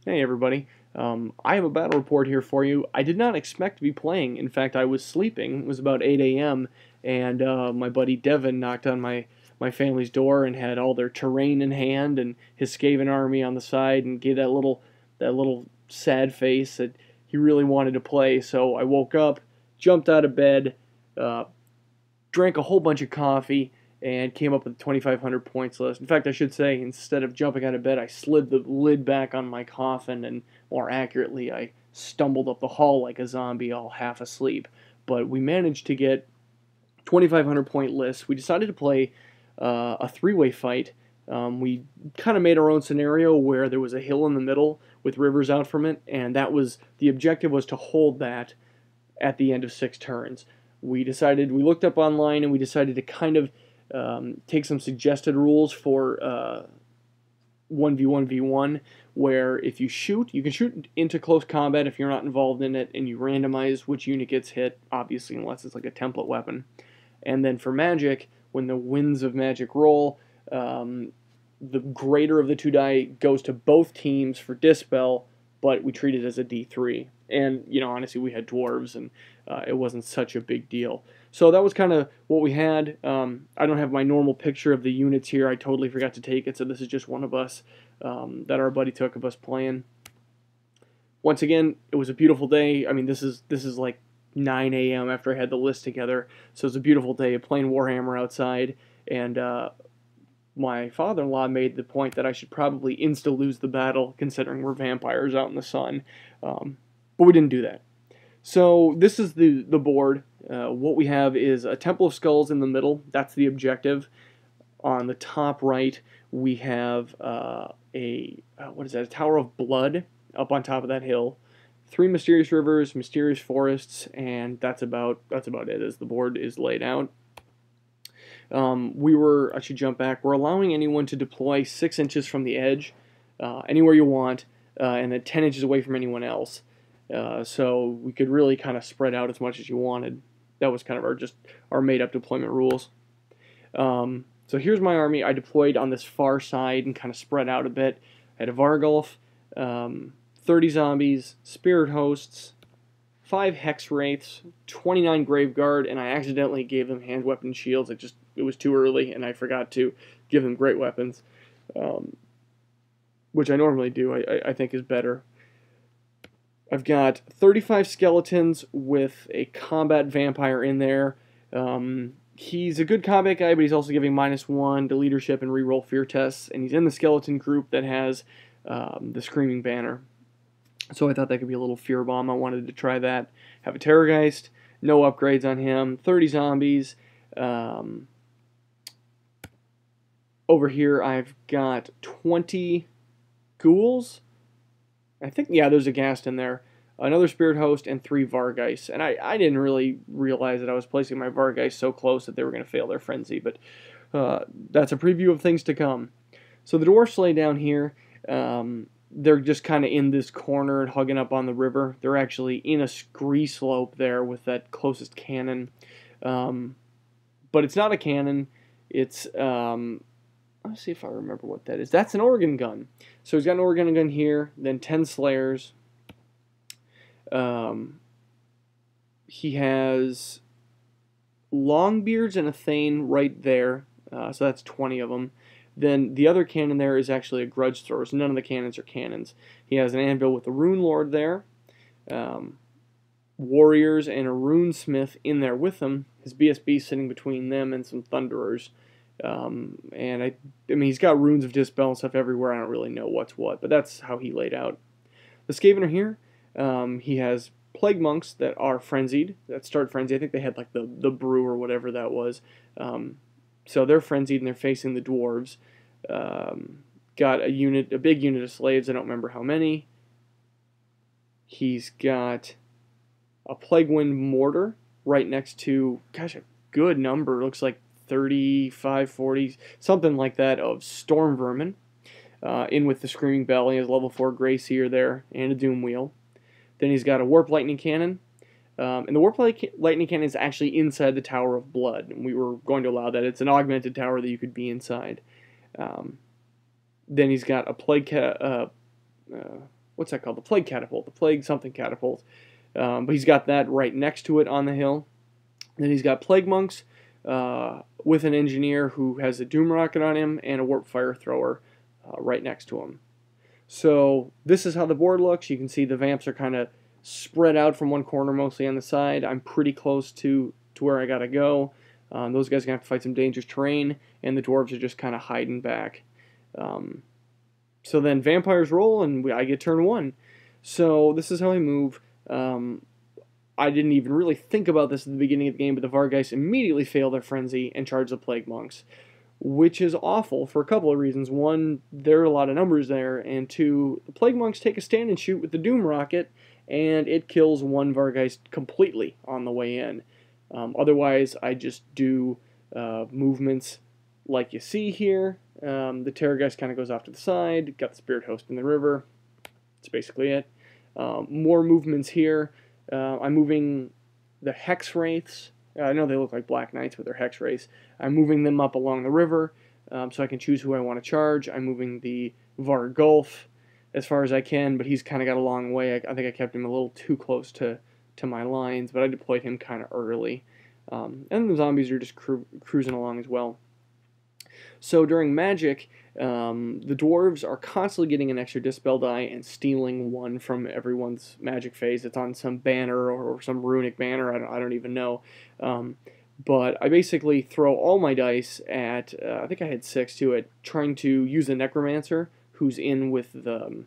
Hey everybody. I have a battle report here for you. I did not expect to be playing. In fact, I was sleeping. It was about 8 a.m. and my buddy Devin knocked on my family's door and had all their terrain in hand and his Skaven army on the side and gave that little sad face that he really wanted to play. So I woke up, jumped out of bed, uh, drank a whole bunch of coffee, and came up with a 2,500 points list. In fact, I should say, instead of jumping out of bed, I slid the lid back on my coffin, and more accurately, I stumbled up the hall like a zombie, all half asleep. But we managed to get 2,500 point lists. We decided to play a three-way fight. We kind of made our own scenario where there was a hill in the middle with rivers out from it, and the objective was to hold that at the end of 6 turns. We looked up online and we decided to kind of take some suggested rules for 1v1v1, where if you shoot, you can shoot into close combat if you're not involved in it, and you randomize which unit gets hit, obviously, unless it's like a template weapon. And then for magic, when the winds of magic roll, the greater of the two die goes to both teams for dispel, but we treat it as a D3. And, honestly, we had dwarves, and it wasn't such a big deal. So that was kind of what we had. I don't have my normal picture of the units here. I totally forgot to take it, so this is just one of us that our buddy took of us playing. Once again, it was a beautiful day. I mean, this is like 9 a.m. after I had the list together, so it's a beautiful day playing Warhammer outside, and my father-in-law made the point that I should probably insta-lose the battle, considering we're vampires out in the sun, but we didn't do that. So this is the board. What we have is a Temple of Skulls in the middle. That's the objective. On the top right, we have a Tower of Blood up on top of that hill. 3 mysterious rivers, mysterious forests, and that's about it as the board is laid out. I should jump back. We're allowing anyone to deploy 6 inches from the edge, anywhere you want, and then 10 inches away from anyone else. So we could really kind of spread out as much as you wanted. That was kind of our made-up deployment rules. So here's my army. I deployed on this far side and kind of spread out a bit. I had a Vargulf, 30 zombies, spirit hosts, 5 hex wraiths, 29 graveguard, and I accidentally gave them hand weapon shields. It was too early, and I forgot to give them great weapons, which I normally do. I think is better. I've got 35 skeletons with a combat vampire in there. He's a good combat guy, but he's also giving -1 to leadership and reroll fear tests, and he's in the skeleton group that has the Screaming Banner. So I thought that could be a little fear bomb. I wanted to try that. Have a Terrorgeist, no upgrades on him. 30 zombies. Over here I've got 20 ghouls. I think, yeah, there's a Ghast in there. Another Spirit Host and 3 Vargeists. And I didn't really realize that I was placing my Vargeists so close that they were going to fail their frenzy. But that's a preview of things to come. So the Dwarfs lay down here. They're just kind of in this corner and hugging up on the river. They're actually in a scree slope there with that closest cannon. But it's not a cannon. It's, let's see if I remember what that is. That's an organ gun. So he's got an organ gun here, then 10 Slayers. He has Longbeards and a Thane right there. So that's 20 of them. Then the other cannon there is actually a grudge thrower, so none of the cannons are cannons. He has an anvil with a rune lord there, warriors and a runesmith in there with him. His BSB sitting between them and some thunderers. And I mean, he's got runes of dispel and stuff everywhere. I don't really know what's what, but that's how he laid out. The Skaven are here. He has plague monks that are frenzied, that start frenzy. I think they had like the brew or whatever that was. So they're frenzied and they're facing the dwarves. Got a big unit of slaves. I don't remember how many. He's got a plague wind mortar right next to, gosh, a good number. Looks like 35, 40, something like that, of storm vermin. In with the screaming bell. He has level 4 Grey Seer there and a doom wheel. Then he's got a warp lightning cannon. And the Warp Lightning Cannon is actually inside the Tower of Blood, and we were going to allow that. It's an augmented tower that you could be inside. Then he's got a Plague... what's what's that called? The Plague Catapult, the Plague something catapult. But he's got that right next to it on the hill. Then he's got Plague Monks with an Engineer who has a Doom Rocket on him and a Warp Fire Thrower right next to him. So this is how the board looks. You can see the Vamps are kind of spread out from one corner, mostly on the side. I'm pretty close to where I gotta go. Those guys are gonna have to fight some dangerous terrain, and the Dwarves are just kind of hiding back. So then Vampires roll, and I get turn 1. So this is how I move. I didn't even really think about this at the beginning of the game, but the Vargeist immediately fail their frenzy and charge the Plague Monks, which is awful for a couple of reasons. One, there are a lot of numbers there, and two, the Plague Monks take a stand and shoot with the Doom Rocket, and it kills one Vargeist completely on the way in. Otherwise, I just do movements like you see here. The Terrorgeist kind of goes off to the side, got the Spirit Host in the river. That's basically it. More movements here. I'm moving the Hex Wraiths. I know they look like Black Knights with their Hex Wraiths. I'm moving them up along the river so I can choose who I want to charge. I'm moving the Vargulf as far as I can, but he's kind of got a long way. I think I kept him a little too close to my lines, but I deployed him kind of early. And the zombies are just cruising along as well. So during Magic, the Dwarves are constantly getting an extra Dispel die and stealing one from everyone's Magic phase. It's on some banner or some runic banner, I don't even know. But I basically throw all my dice at, I think I had 6 to it, trying to use the Necromancer, who's in with the,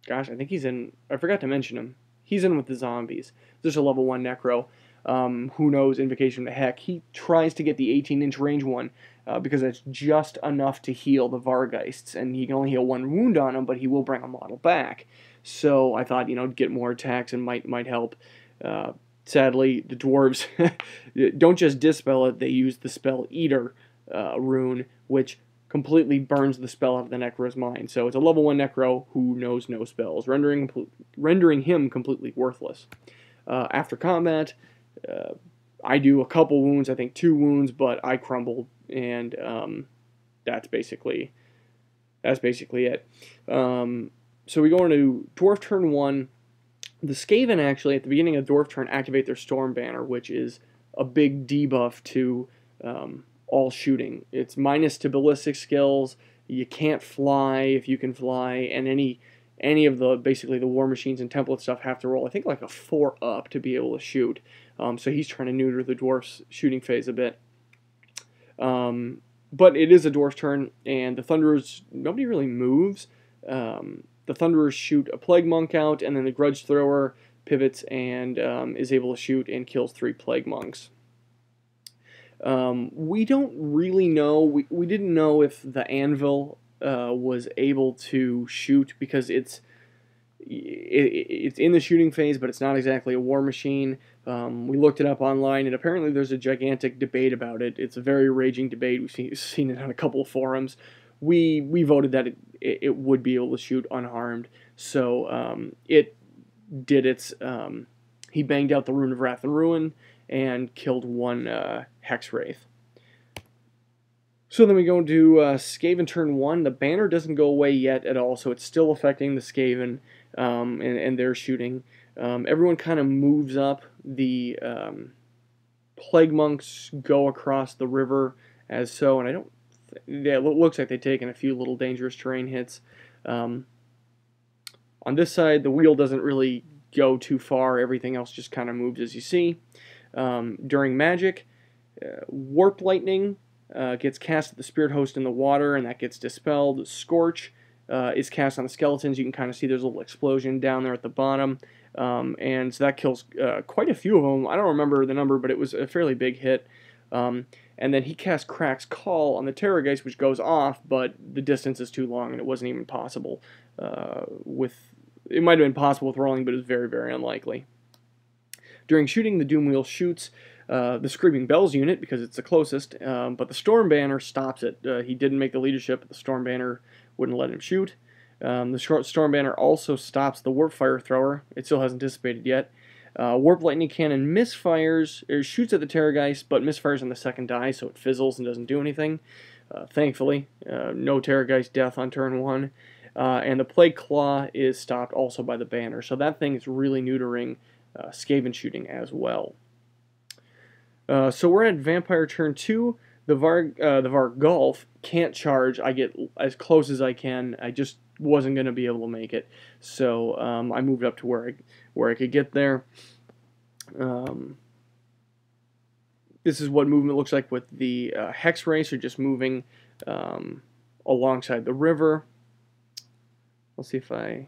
gosh, I think he's in, I forgot to mention him. He's in with the zombies. There's a level 1 Necro. Who knows, Invocation of the Heck. He tries to get the 18-inch range one because that's just enough to heal the Vargeists, and he can only heal 1 wound on him, but he will bring a model back. So I thought, get more attacks and might help. Sadly, the Dwarves don't just dispel it, they use the Spell Eater rune, which completely burns the spell out of the Necro's mind. So it's a level 1 Necro who knows no spells, rendering him completely worthless. After combat, I do a couple wounds, I think 2 wounds, but I crumbled, and that's basically it. So we go into Dwarf turn 1. The Skaven actually, at the beginning of Dwarf turn, activate their Storm Banner, which is a big debuff to all shooting. It's minus to ballistic skills. You can't fly if you can fly, and any of the, basically the War Machines and Template stuff have to roll, I think, like a 4 up to be able to shoot. So he's trying to neuter the Dwarf's shooting phase a bit. But it is a Dwarf turn, and the Thunderers, nobody really moves. The Thunderers shoot a Plague Monk out, and then the Grudge Thrower pivots and is able to shoot and kills 3 Plague Monks. We don't really know, we didn't know if the Anvil was able to shoot because it's in the shooting phase, but it's not exactly a war machine. We looked it up online, and apparently there's a gigantic debate about it. It's a very raging debate. We've seen it on a couple of forums. We voted that it would be able to shoot unharmed, so it did its. He banged out the Rune of Wrath and Ruin and killed 1 Hex Wraith. So then we go to Skaven turn 1. The banner doesn't go away yet at all, so it's still affecting the Skaven and their shooting. Everyone kind of moves up. The Plague Monks go across the river as so, and I don't... Yeah, it looks like they've taken a few little dangerous terrain hits. On this side, the wheel doesn't really go too far. Everything else just kind of moves as you see. During Magic, Warp Lightning gets cast at the Spirit Host in the water, and that gets dispelled. Scorch is cast on the skeletons. You can kind of see there's a little explosion down there at the bottom. And so that kills quite a few of them. I don't remember the number, but it was a fairly big hit. And then he casts Crack's Call on the Terrorgeist, which goes off, but the distance is too long, and it wasn't even possible it might have been possible with rolling, but it was very, very unlikely. During shooting, the Doom Wheel shoots the Screaming Bells unit, because it's the closest, but the Storm Banner stops it. He didn't make the leadership, but the Storm Banner wouldn't let him shoot. The Storm Banner also stops the Warp Fire Thrower. It still hasn't dissipated yet. Warp Lightning Cannon misfires, or shoots at the Terrorgeist, but misfires on the second die, so it fizzles and doesn't do anything. Thankfully, no Terrorgeist death on turn 1. and the Plague Claw is stopped also by the banner. So that thing is really neutering Skaven shooting as well. So we're at Vampire turn 2. The Vargulf can't charge. I get as close as I can. I just wasn't going to be able to make it. So I moved up to where I could get there. This is what movement looks like with the Hex Racer, just moving alongside the river. Let's see if I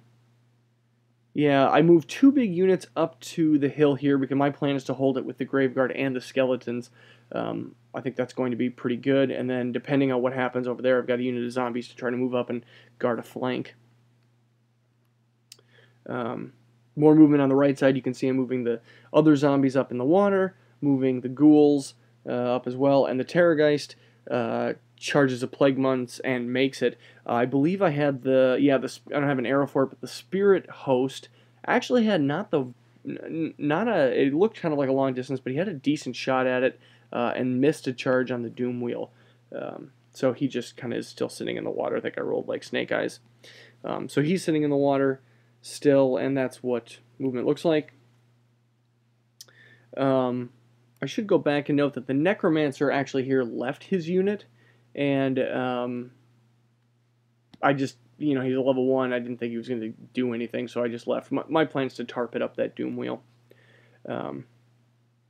moved 2 big units up to the hill here because my plan is to hold it with the Graveguard and the Skeletons. I think that's going to be pretty good, and then depending on what happens over there, I've got a unit of zombies to try to move up and guard a flank. More movement on the right side. You can see I'm moving the other zombies up in the water, moving the ghouls up as well, and the Terrorgeist charges a Plague Months and makes it. I believe I had I don't have an arrow for it, but the Spirit Host actually had it looked kind of like a long distance, but he had a decent shot at it and missed a charge on the Doom Wheel. So he just kind of is still sitting in the water. I think I rolled like Snake Eyes. So he's sitting in the water still, and that's what movement looks like. I should go back and note that the Necromancer actually here left his unit, and I just, he's a level 1, I didn't think he was going to do anything, so I just left. My plan is to tarp it up that Doom Wheel.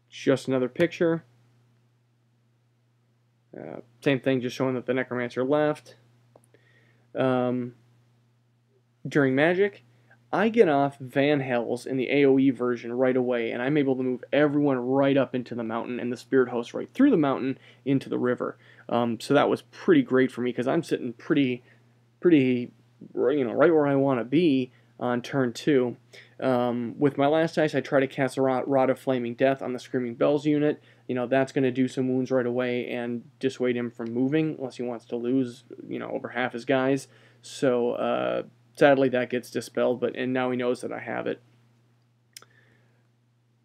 Just another picture. Same thing, just showing that the Necromancer left. During Magic, I get off Van Hells in the AoE version right away, and I'm able to move everyone right up into the mountain and the Spirit Host right through the mountain into the river. So that was pretty great for me because I'm sitting pretty, right where I want to be on turn 2. With my last dice, I try to cast a Rod of Flaming Death on the Screaming Bells unit. That's going to do some wounds right away and dissuade him from moving unless he wants to lose, over half his guys. So, sadly, that gets dispelled, and now he knows that I have it.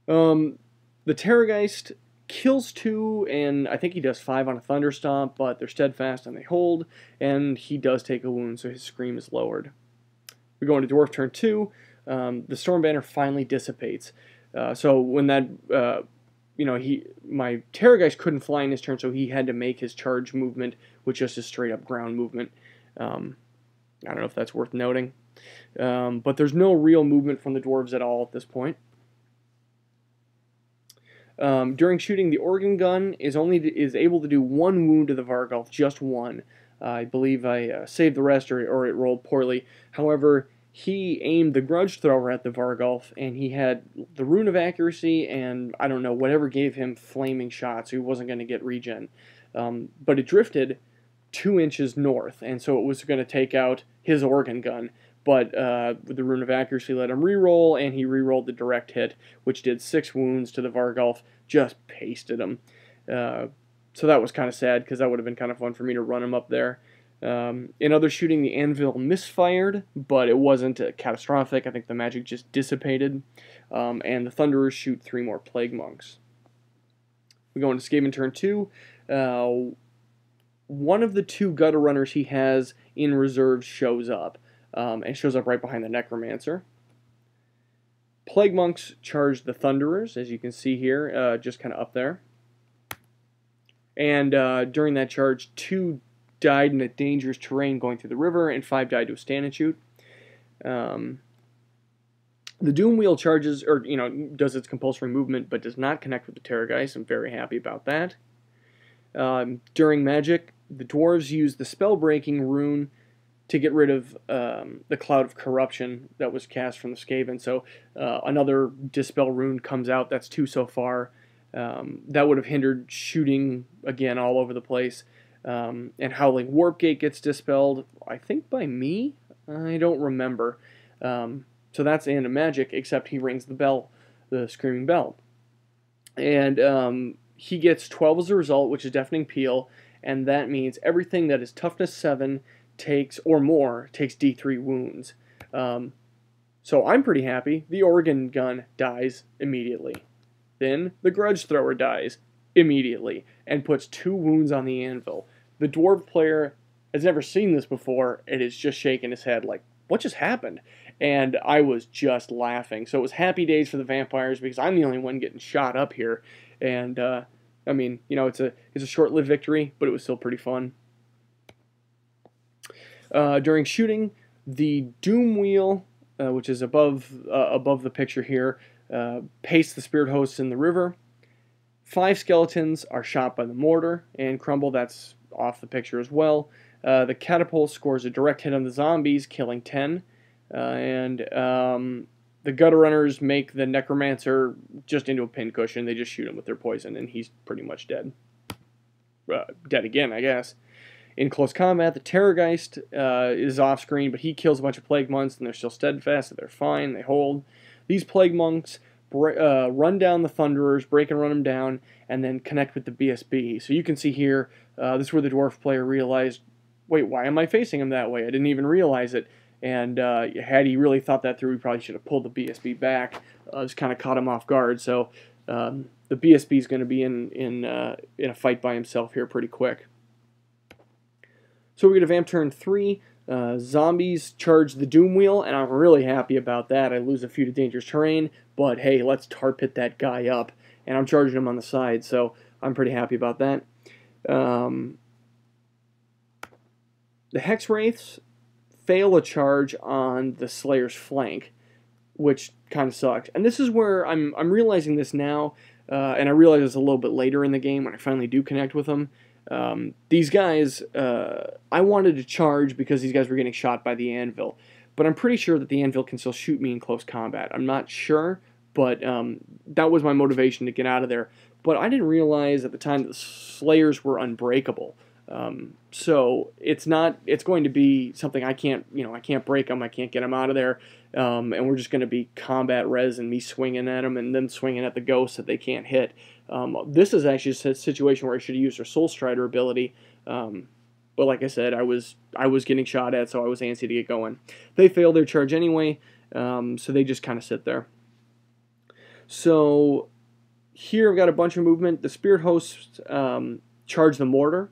The Terrorgeist kills 2, and I think he does 5 on a Thunderstomp, but they're steadfast and they hold, and he does take a wound, so his scream is lowered. We go into Dwarf turn 2. The Storm Banner finally dissipates. So when that, my Terrorgeist couldn't fly in his turn, so he had to make his charge movement with just a straight-up ground movement. I don't know if that's worth noting. But there's no real movement from the Dwarves at all at this point. During shooting, the organ gun is able to do 1 wound to the Vargulf, just 1. I believe I saved the rest, or it rolled poorly. However, he aimed the Grudge Thrower at the Vargulf, and he had the Rune of Accuracy, and I don't know, whatever gave him flaming shots, so he wasn't going to get regen. But it drifted 2 inches north, and so it was going to take out his organ gun. But the Rune of Accuracy let him reroll, and he rerolled the direct hit, which did 6 wounds to the Vargulf, just pasted him. So that was kind of sad, because that would have been kind of fun for me to run him up there. In other shooting, the Anvil misfired, but it wasn't catastrophic. I think the magic just dissipated. And the Thunderers shoot 3 more Plague Monks. We go into Skaven turn 2. One of the 2 Gutter Runners he has in reserve shows up. And shows up right behind the Necromancer. Plague Monks charge the Thunderers, as you can see here, just kind of up there. And during that charge, 2 died in a dangerous terrain going through the river, and 5 died to a stand and shoot. The Doom Wheel charges, or does its compulsory movement, but does not connect with the Terrorgeist. I'm very happy about that. During Magic, the Dwarves use the Spellbreaking rune to get rid of the Cloud of Corruption that was cast from the Skaven. So another Dispel rune comes out. That's 2 so far. That would have hindered shooting again all over the place. And Howling Warpgate gets dispelled, I think by me? I don't remember. So that's the end of Magic, except he rings the bell, the Screaming Bell. And he gets 12 as a result, which is Deafening Peal, and that means everything that is Toughness 7 takes, or more, takes D3 wounds. So I'm pretty happy. The Organ Gun dies immediately. Then the Grudge Thrower dies immediately and puts 2 wounds on the Anvil. The Dwarf player has never seen this before and is just shaking his head like, what just happened? And I was just laughing. So it was happy days for the vampires because I'm the only one getting shot up here. And I mean, you know, it's a short-lived victory, but it was still pretty fun. During shooting, the doom wheel, which is above the picture here, pastes the spirit hosts in the river. 5 skeletons are shot by the mortar and crumble. That's off the picture as well. The catapult scores a direct hit on the zombies, killing 10. The gutter runners make the necromancer just into a pincushion. They just shoot him with their poison, and he's pretty much dead. Dead again, I guess. In close combat, the Terrorgeist is off screen, but he kills a bunch of plague monks, and they're still steadfast, so they're fine. They hold. These plague monks run down the Thunderers, break and run them down, and then connect with the BSB. So you can see here, this is where the dwarf player realized, wait, why am I facing him that way? I didn't even realize it. And had he really thought that through, he probably should have pulled the BSB back. Just kind of caught him off guard. So the BSB is going to be in a fight by himself here pretty quick. So we get a vamp turn 3. Zombies charge the doom wheel, and I'm really happy about that. I lose a few to dangerous terrain, but hey, let's tar pit that guy up. And I'm charging him on the side, so I'm pretty happy about that. The Hex Wraiths fail a charge on the Slayer's flank, which kind of sucks. And this is where I'm realizing this now, and I realize this a little bit later in the game when I finally do connect with them. These guys, I wanted to charge because these guys were getting shot by the anvil, but I'm pretty sure that the anvil can still shoot me in close combat. I'm not sure, but that was my motivation to get out of there. But I didn't realize at the time that the Slayers were unbreakable. So it's going to be something I can't break them, I can't get them out of there, and we're just going to be combat res and me swinging at them and then swinging at the ghosts that they can't hit. This is actually a situation where I should have used their Soul Strider ability, but like I said, I was getting shot at, so I was antsy to get going. They failed their charge anyway, so they just kind of sit there. So here I've got a bunch of movement. The Spirit Hosts charge the mortar,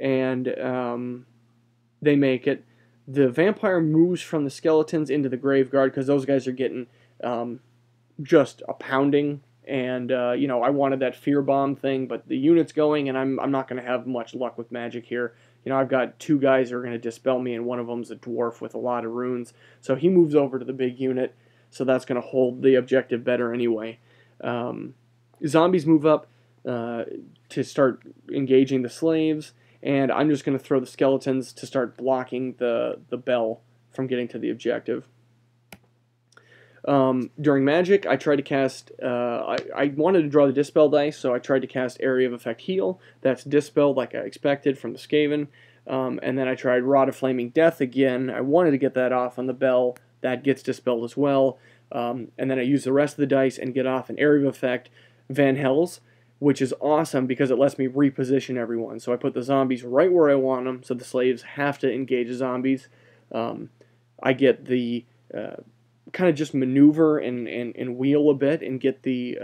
and they make it. The vampire moves from the skeletons into the grave guard because those guys are getting just a pounding, and you know, I wanted that fear bomb thing, but the unit's going, and I'm not going to have much luck with magic here. You know, I've got 2 guys who are going to dispel me, and one of them's a dwarf with a lot of runes, so he moves over to the big unit, so that's going to hold the objective better anyway. Zombies move up to start engaging the slaves, and I'm just going to throw the skeletons to start blocking the bell from getting to the objective. During magic, I tried to cast, I wanted to draw the Dispel dice, so I tried to cast Area of Effect Heal. That's dispelled like I expected from the Skaven. And then I tried Rod of Flaming Death again. I wanted to get that off on the bell. That gets dispelled as well. And then I use the rest of the dice and get off an Area of Effect Van Hells, which is awesome because it lets me reposition everyone. So I put the zombies right where I want them, so the slaves have to engage the zombies. I get the kind of just maneuver and wheel a bit and get the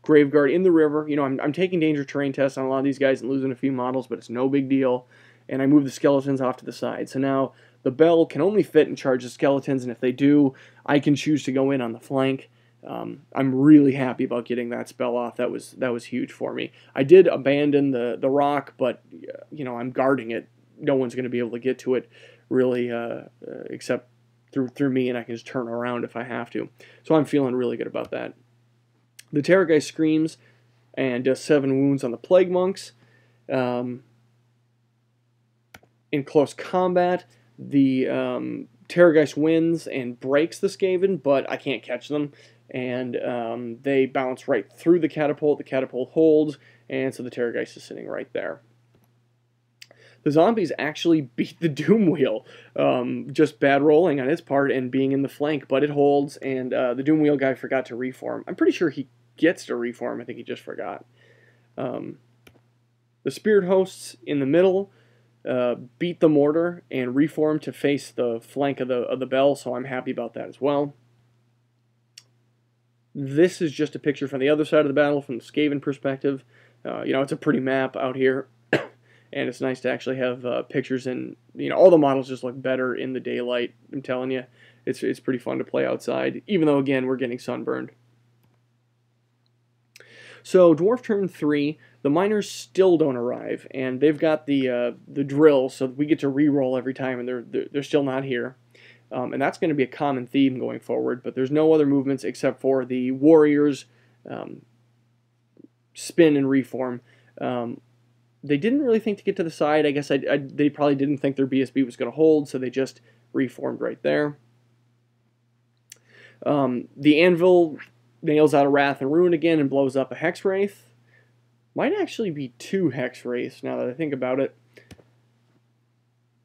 Graveguard in the river. You know, I'm taking danger terrain tests on a lot of these guys and losing a few models, but it's no big deal. And I move the skeletons off to the side. So now the bell can only fit and charge the skeletons, and if they do, I can choose to go in on the flank. I'm really happy about getting that spell off. That was huge for me. I did abandon the rock, but you know, I'm guarding it. No one's going to be able to get to it really, except through me, and I can just turn around if I have to. So I'm feeling really good about that. The Terrorgeist screams and does 7 wounds on the Plague Monks. In close combat, the Terrorgeist wins and breaks the Skaven, but I can't catch them. And they bounce right through the catapult. The catapult holds, and so the Terrorgeist is sitting right there. The zombies actually beat the Doom Wheel. Just bad rolling on its part and being in the flank, but it holds, and the Doom Wheel guy forgot to reform. I'm pretty sure he gets to reform. I think he just forgot. The Spirit Hosts in the middle beat the mortar and reform to face the flank of the bell, so I'm happy about that as well. This is just a picture from the other side of the battle, from the Skaven perspective. You know, it's a pretty map out here. and it's nice to actually have pictures, and all the models just look better in the daylight. I'm telling you, it's pretty fun to play outside, even though again we're getting sunburned. So dwarf turn 3, the miners still don't arrive, and they've got the drill, so we get to re-roll every time, and they're still not here. And that's going to be a common theme going forward, but there's no other movements except for the warriors spin and reform. They didn't really think to get to the side. I guess they probably didn't think their BSB was going to hold, so they just reformed right there. The anvil nails out a Wrath and Ruin again and blows up a Hex Wraith. Might actually be 2 Hex Wraiths now that I think about it.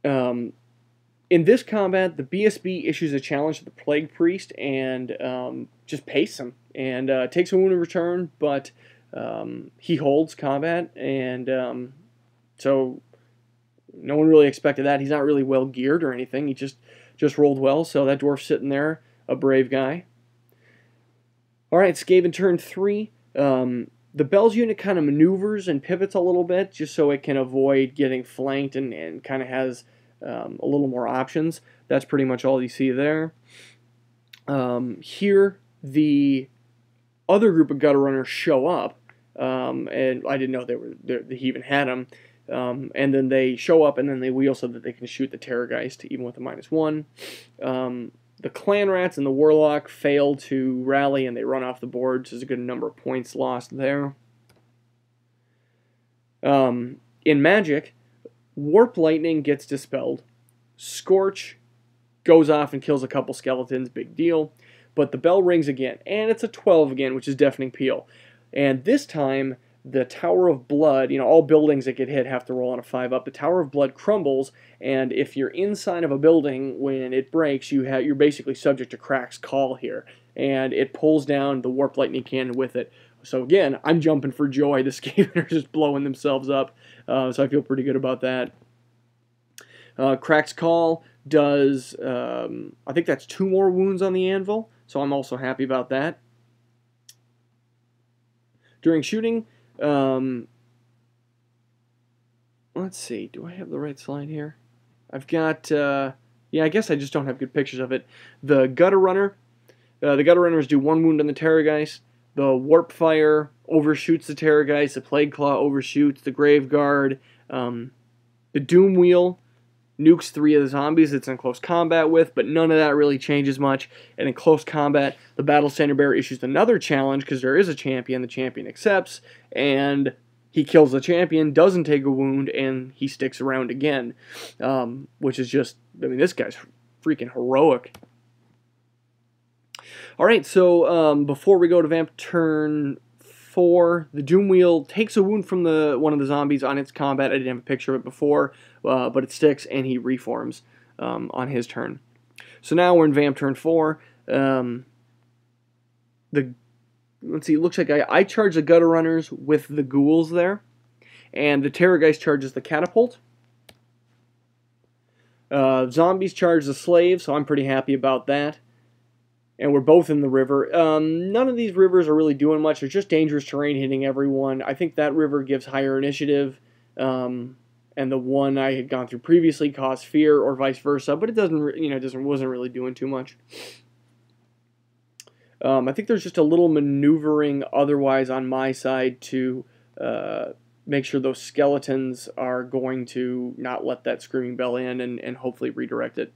In this combat, the BSB issues a challenge to the Plague Priest and just pastes him and takes a wound in return, but he holds combat, and so no one really expected that. He's not really well geared or anything. He just rolled well, so that dwarf's sitting there, a brave guy. Alright, Skaven turn 3. The Bells unit kind of maneuvers and pivots a little bit just so it can avoid getting flanked and kind of has a little more options. That's pretty much all you see there. Here, the other group of Gutter Runners show up, and I didn't know he even had them. And then they show up and then they wheel so that they can shoot the Terrorgeist even with a -1. The Clan Rats and the Warlock fail to rally and they run off the board, so there's a good number of points lost there. In Magic, Warp Lightning gets dispelled. Scorch goes off and kills a couple skeletons, big deal. But the bell rings again, and it's a 12 again, which is Deafening Peal. And this time, the Tower of Blood, all buildings that get hit have to roll on a 5-up. The Tower of Blood crumbles, and if you're inside of a building when it breaks, you're basically subject to Crack's Call here. And it pulls down the Warp Lightning Cannon with it. So again, I'm jumping for joy. The Skaven are just blowing themselves up, so I feel pretty good about that. Crack's Call does, I think that's 2 more wounds on the anvil, so I'm also happy about that. During shooting, let's see, do I have the right slide here? I've got, yeah, I guess I just don't have good pictures of it. The Gutter Runner, the Gutter Runners do 1 wound on the Terrorgeist. The Warp Fire overshoots the Terrorgeist. The Plague Claw overshoots the Graveguard. The Doom Wheel nukes 3 of the zombies it's in close combat with, but none of that really changes much. And in close combat, the Battle Standard Bearer issues another challenge because there is a champion. The champion accepts, and he kills the champion, doesn't take a wound, and he sticks around again, which is just, I mean, this guy's freaking heroic. Alright, so before we go to Vamp turn 4, the Doom Wheel takes a wound from one of the zombies on its combat. I didn't have a picture of it before, but it sticks, and he reforms on his turn. So now we're in Vamp turn 4. Let's see, it looks like I charge the Gutter Runners with the Ghouls there, and the Terrorgeist charges the Catapult. Zombies charge the Slaves, so I'm pretty happy about that. And we're both in the river. None of these rivers are really doing much. They're just dangerous terrain hitting everyone. I think that river gives higher initiative, and the one I had gone through previously caused fear, or vice versa. But it wasn't really doing too much. I think there's just a little maneuvering otherwise on my side to make sure those skeletons are going to not let that Screaming Bell in and hopefully redirect it.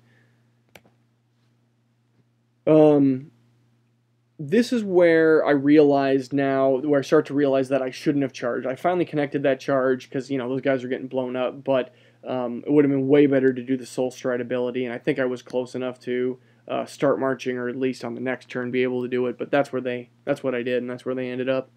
This is where I realized now, where I start to realize that I shouldn't have charged. I finally connected that charge because, those guys are getting blown up, but it would have been way better to do the Soul Stride ability, and I think I was close enough to start marching, or at least on the next turn be able to do it, but that's what I did, and that's where they ended up.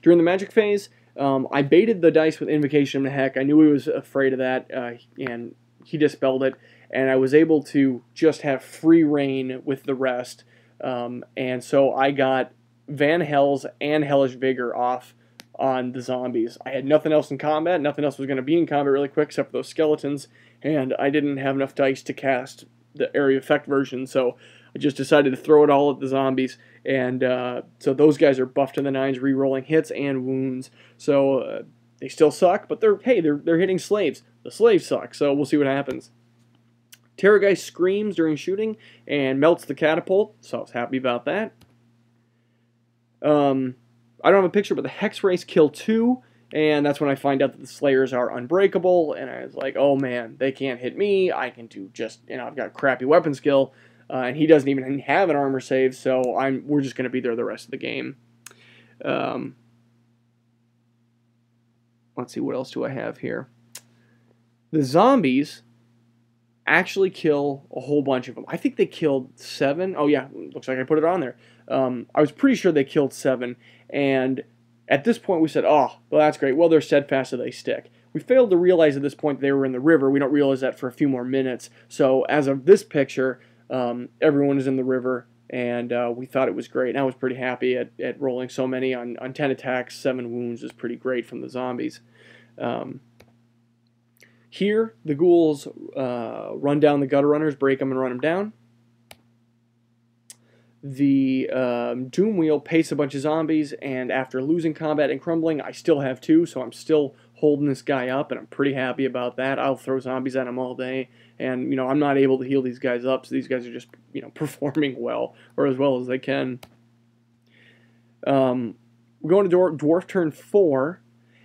During the Magic phase, I baited the dice with Invocation of Heck. I knew he was afraid of that, and he dispelled it, and I was able to just have free reign with the rest, and so I got Van Hell's and Hellish Vigor off on the zombies. I had nothing else in combat, nothing else was going to be in combat really quick except for those skeletons, and I didn't have enough dice to cast the area effect version, so I just decided to throw it all at the zombies, and so those guys are buffed to the nines, re-rolling hits and wounds, so They still suck, but they're hitting slaves. The slaves suck, so we'll see what happens. Terrorgeist screams during shooting and melts the catapult, so I was happy about that. I don't have a picture, but the Hex Race kill 2, and that's when I find out that the Slayers are unbreakable, and I was like, oh man, they can't hit me. I can do just, I've got crappy weapon skill, and he doesn't even have an armor save, so we're just going to be there the rest of the game. Let's see, what else do I have here? The zombies actually kill a whole bunch of them. I think they killed 7. Oh yeah, looks like I put it on there. I was pretty sure they killed 7, and at this point we said, oh, well that's great. Well, they're steadfast, so they stick. We failed to realize at this point they were in the river. We don't realize that for a few more minutes. So as of this picture, everyone is in the river, and we thought it was great. And I was pretty happy at rolling so many on 10 attacks. 7 wounds is pretty great from the zombies. Here, the ghouls run down the gutter runners, break them, and run them down. The Doom Wheel pastes a bunch of zombies, and after losing combat and crumbling, I still have 2, so I'm still holding this guy up, and I'm pretty happy about that. I'll throw zombies at him all day, and, I'm not able to heal these guys up, so these guys are just, performing well, or as well as they can. We're going to Dwarf turn 4,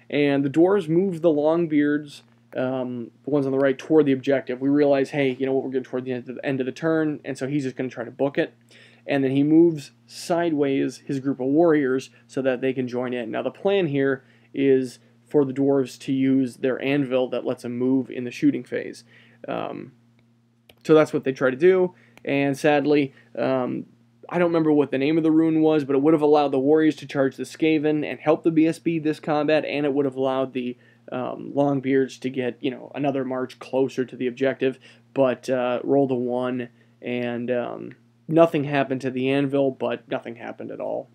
and the dwarves move the Longbeards, the ones on the right, toward the objective. We realize, hey, you know what, we're getting toward the end of the turn, and so he's just going to try to book it. And then he moves sideways his group of warriors so that they can join in. Now the plan here is for the dwarves to use their anvil that lets them move in the shooting phase. So that's what they try to do, and sadly, I don't remember what the name of the rune was, but it would have allowed the warriors to charge the Skaven and help the BSB this combat, and it would have allowed the Longbeards to get, another march closer to the objective, but rolled a 1, and nothing happened to the anvil, but nothing happened at all.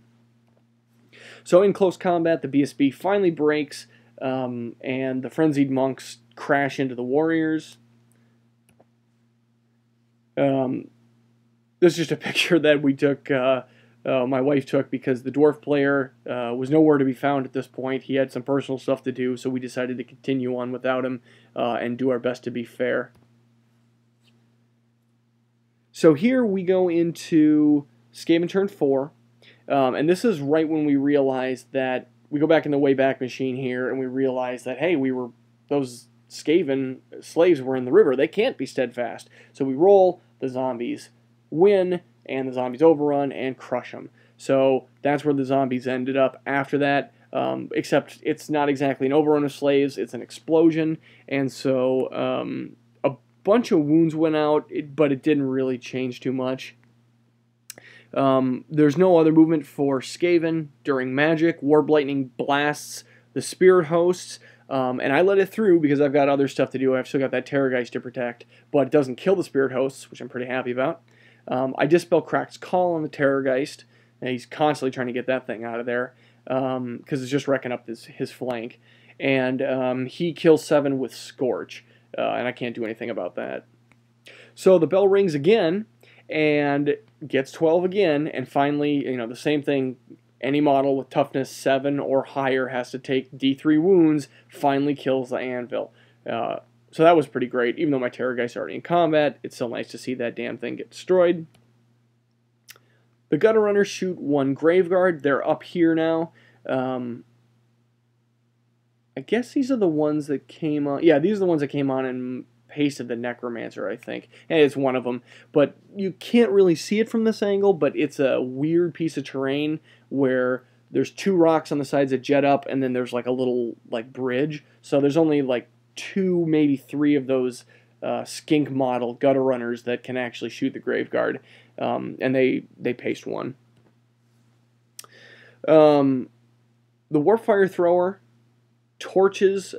So in close combat, the BSB finally breaks, and the frenzied monks crash into the warriors. This is just a picture that we took, my wife took, because the dwarf player was nowhere to be found at this point. He had some personal stuff to do, so we decided to continue on without him and do our best to be fair. So here we go into Skaven turn 4, and this is right when we realize that, we go back in the Wayback Machine here, and we realize that, hey, those Skaven slaves were in the river. They can't be steadfast. So we roll, the zombies win, and the zombies overrun and crush them. So that's where the zombies ended up after that, except it's not exactly an overrun of slaves, it's an explosion, and so a bunch of wounds went out, but it didn't really change too much. There's no other movement for Skaven during magic. Warp Lightning blasts the spirit hosts, and I let it through because I've got other stuff to do. I've still got that Terrorgeist to protect, but it doesn't kill the spirit hosts, which I'm pretty happy about. I Dispel Crack's Call on the Terrorgeist, and he's constantly trying to get that thing out of there, because it's just wrecking up his flank. And he kills 7 with Scorch, and I can't do anything about that. So the bell rings again, and gets 12 again, and finally, the same thing. Any model with toughness 7 or higher has to take D3 wounds, finally kills the anvil. So that was pretty great. Even though my Terrorgeist are already in combat, it's still nice to see that damn thing get destroyed. The Gutter Runners shoot 1 Graveguard. They're up here now. I guess these are the ones that came on. Yeah, these are the ones that came on and pasted the Necromancer, I think. And it's one of them. But you can't really see it from this angle, but it's a weird piece of terrain where there's 2 rocks on the sides that jet up, and then there's like a little bridge. So there's only like 2, maybe 3 of those skink model Gutter Runners that can actually shoot the Graveguard, and they paste 1. The Warpfire Thrower torches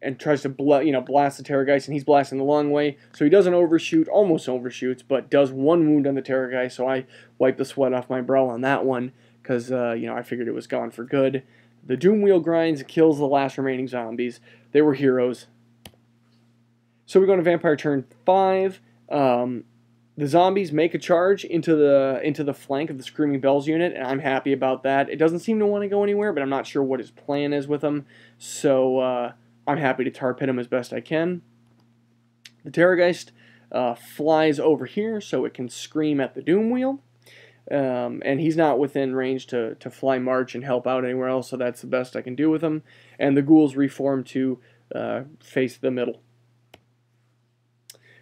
and tries to blast the Terrorgeist, and he's blasting the long way, so he doesn't overshoot, almost overshoots, but does 1 wound on the Terrorgeist, so I wiped the sweat off my brow on that one, because I figured it was gone for good. The Doom Wheel grinds and kills the last remaining zombies. They were heroes. So we're going to Vampire turn 5. The zombies make a charge into the flank of the Screaming Bells unit, and I'm happy about that. It doesn't seem to want to go anywhere, but I'm not sure what his plan is with them, so I'm happy to tar pit him as best I can. The Terrorgeist flies over here so it can scream at the Doom Wheel, and he's not within range to fly march and help out anywhere else, so that's the best I can do with him. And the ghouls reform to face the middle.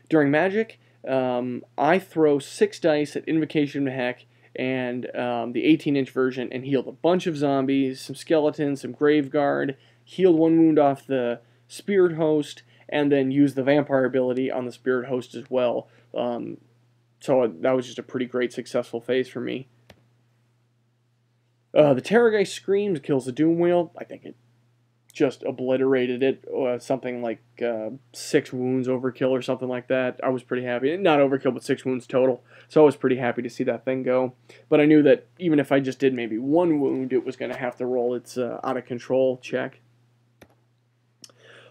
During magic, I throw 6 dice at Invocation of Heck and the 18-inch version and healed a bunch of zombies, some skeletons, some Graveguard, healed 1 wound off the Spirit Host, and then used the Vampire ability on the Spirit Host as well. So that was just a pretty great, successful phase for me. The Terrorgeist screams, kills the Doom Wheel. I think it just obliterated it. Something like 6 wounds overkill or something like that. I was pretty happy. Not overkill, but 6 wounds total. So I was pretty happy to see that thing go. But I knew that even if I just did maybe 1 wound, it was going to have to roll its out of control check.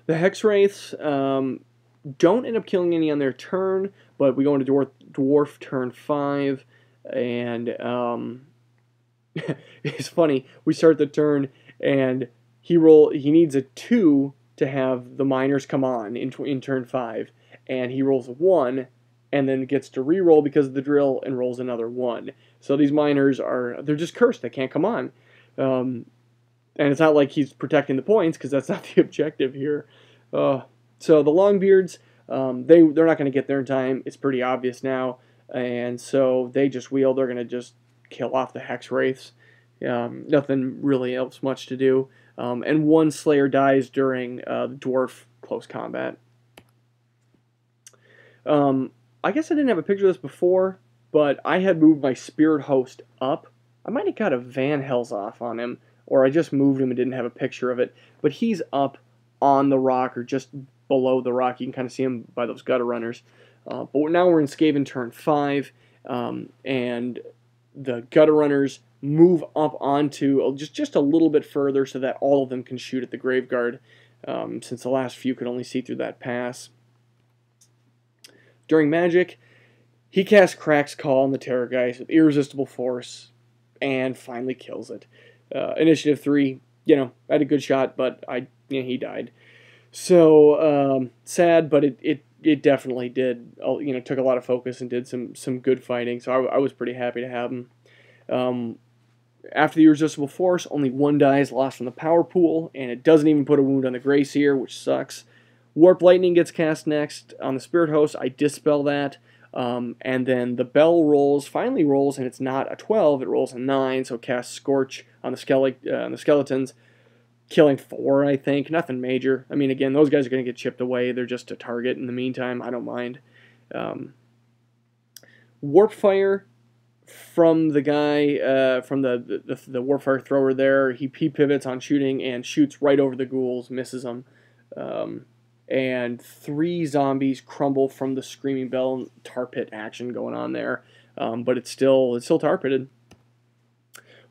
The Hex Wraiths don't end up killing any on their turn, but we go into Dwarf turn 5, and it's funny. We start the turn, and he needs a 2 to have the miners come on in turn 5, and he rolls a 1, and then gets to re-roll because of the drill and rolls another 1. So these miners they're just cursed. They can't come on. And it's not like he's protecting the points, because that's not the objective here. So the Longbeards, they're not going to get there in time. It's pretty obvious now. And so they just wheel. They're going to just kill off the Hex Wraiths. Nothing really else much to do. And 1 Slayer dies during the Dwarf close combat. I guess I didn't have a picture of this before, but I had moved my Spirit Host up. I might have got a Van Hels off on him, or I just moved him and didn't have a picture of it. But he's up on the rock, or just below the rock. You can kind of see him by those gutter runners. But now we're in Skaven turn 5, and the gutter runners move up onto just a little bit further so that all of them can shoot at the Graveguard, since the last few could only see through that pass. During magic, he casts Crack's Call on the Terrorgeist with irresistible force and finally kills it. Initiative 3, I had a good shot, but he died. So sad, but it definitely did. Took a lot of focus and did some good fighting. So I was pretty happy to have him. After the irresistible force, only 1 die is lost from the power pool, and it doesn't even put a wound on the Grey Seer, which sucks. Warp Lightning gets cast next on the Spirit Host. I dispel that. And then the bell finally rolls, and it's not a 12, it rolls a 9, so casts Scorch on the skeletons, killing 4, I think. Nothing major. I mean, again, those guys are going to get chipped away. They're just a target in the meantime. I don't mind. Warp Fire from the guy, from the Warp Fire thrower there. He pivots on shooting and shoots right over the ghouls, misses them. And 3 zombies crumble from the Screaming Bell tar pit action going on there. But it's still tar pitted.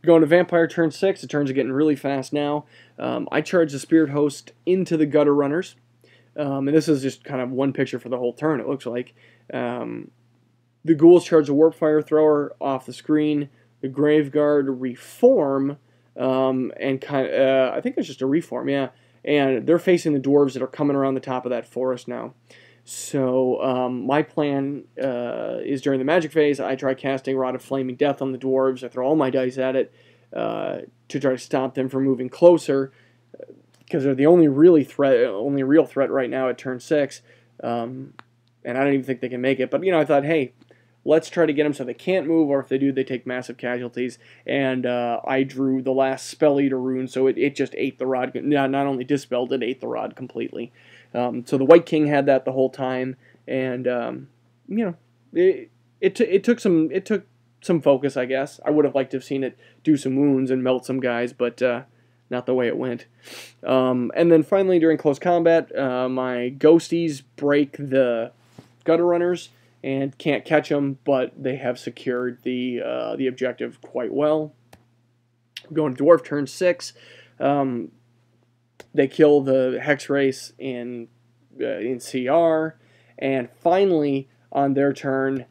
We go into Vampire turn 6. The turns are getting really fast now. I charge the Spirit Host into the Gutter Runners. And this is just kind of one picture for the whole turn, it looks like. The ghouls charge the Warp Fire thrower off the screen. The Graveguard reform. And I think it's just a reform, yeah. And they're facing the dwarves that are coming around the top of that forest now. So my plan is during the magic phase, I try casting Rod of Flaming Death on the dwarves. I throw all my dice at it to try to stop them from moving closer, because they're the only real threat right now at turn 6. And I don't even think they can make it. But I thought, hey, let's try to get them so they can't move, or if they do, they take massive casualties. And I drew the last Spell Eater rune, so it just ate the rod. Not only dispelled, it ate the rod completely. So the White King had that the whole time, and it took some focus, I guess. I would have liked to have seen it do some wounds and melt some guys, but not the way it went. And then finally, during close combat, my ghosties break the Gutter Runners and can't catch them, but they have secured the objective quite well. Going to Dwarf turn 6. They kill the Hex Race in CR, and finally on their turn,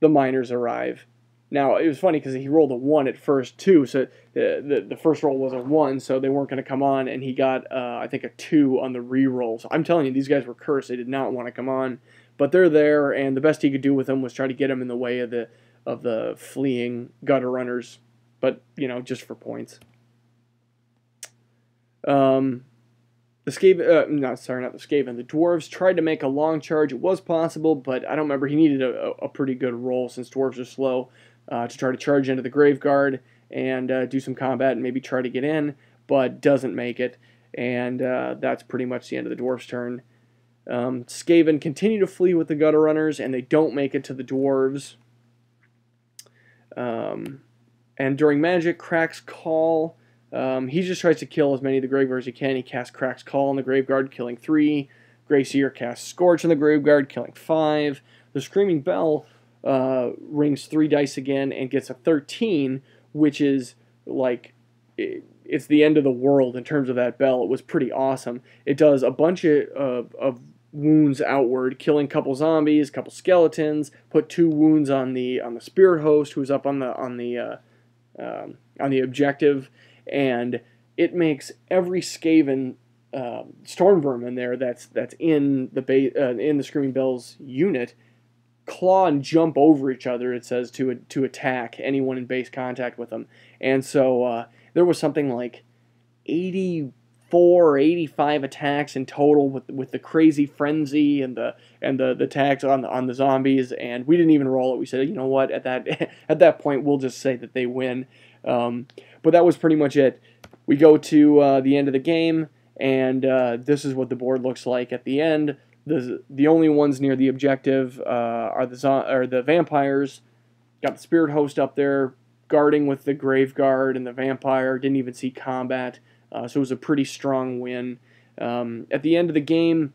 the miners arrive. Now, it was funny because he rolled a 1 at first, too, so the first roll was a 1, so they weren't going to come on, and he got, I think, a 2 on the re-roll. So I'm telling you, these guys were cursed. They did not want to come on, but they're there, and the best he could do with them was try to get them in the way of the fleeing gutter runners, but, you know, just for points. The Skaven, not the Skaven, the Dwarves tried to make a long charge. It was possible, but I don't remember. He needed a pretty good roll since Dwarves are slow to try to charge into the Graveguard and do some combat and maybe try to get in, but doesn't make it. And that's pretty much the end of the Dwarves' turn. Skaven continue to flee with the Gutter Runners, and they don't make it to the Dwarves. And during Magic, Crack's Call... he just tries to kill as many of the Graveguards as he can. He casts Crack's Call on the Graveguard, killing 3. Greyseer casts Scorch on the Graveguard, killing 5. The Screaming Bell rings 3 dice again and gets a 13, which is like, it's the end of the world in terms of that bell. It was pretty awesome. It does a bunch of wounds outward, killing a couple zombies, a couple skeletons, put 2 wounds on the Spirit Host, who's up on the objective, and it makes every Skaven storm vermin there that's in the Screaming Bell's unit claw and jump over each other. It says to attack anyone in base contact with them, and so there was something like 84 or 85 attacks in total with the crazy frenzy and the attacks on the zombies, and we didn't even roll it. We said, you know what, at that point we'll just say that they win. But that was pretty much it. We go to the end of the game, and this is what the board looks like at the end. The only ones near the objective are the vampires. Got the Spirit Host up there guarding with the Graveguard, and the vampire didn't even see combat. So it was a pretty strong win. At the end of the game,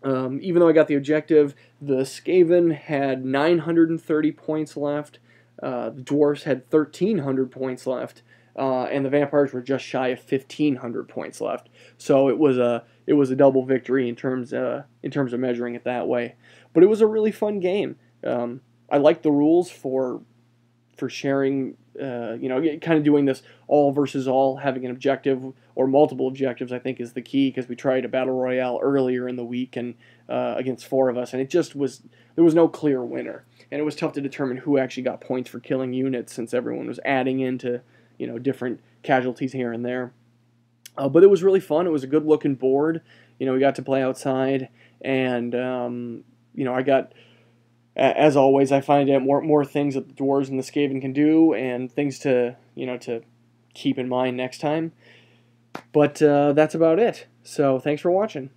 even though I got the objective, the Skaven had 930 points left. The Dwarfs had 1,300 points left, and the Vampires were just shy of 1,500 points left. So it was a double victory in terms of measuring it that way. But it was a really fun game. I like the rules for sharing. Kind of doing this all versus all, having an objective or multiple objectives, I think is the key, because we tried a battle royale earlier in the week and against 4 of us, and there was no clear winner, and it was tough to determine who actually got points for killing units since everyone was adding into different casualties here and there. But it was really fun. It was a good looking board. We got to play outside, and I got. As always, I find out more things that the Dwarves and the Skaven can do, and things to keep in mind next time. But that's about it. So thanks for watching.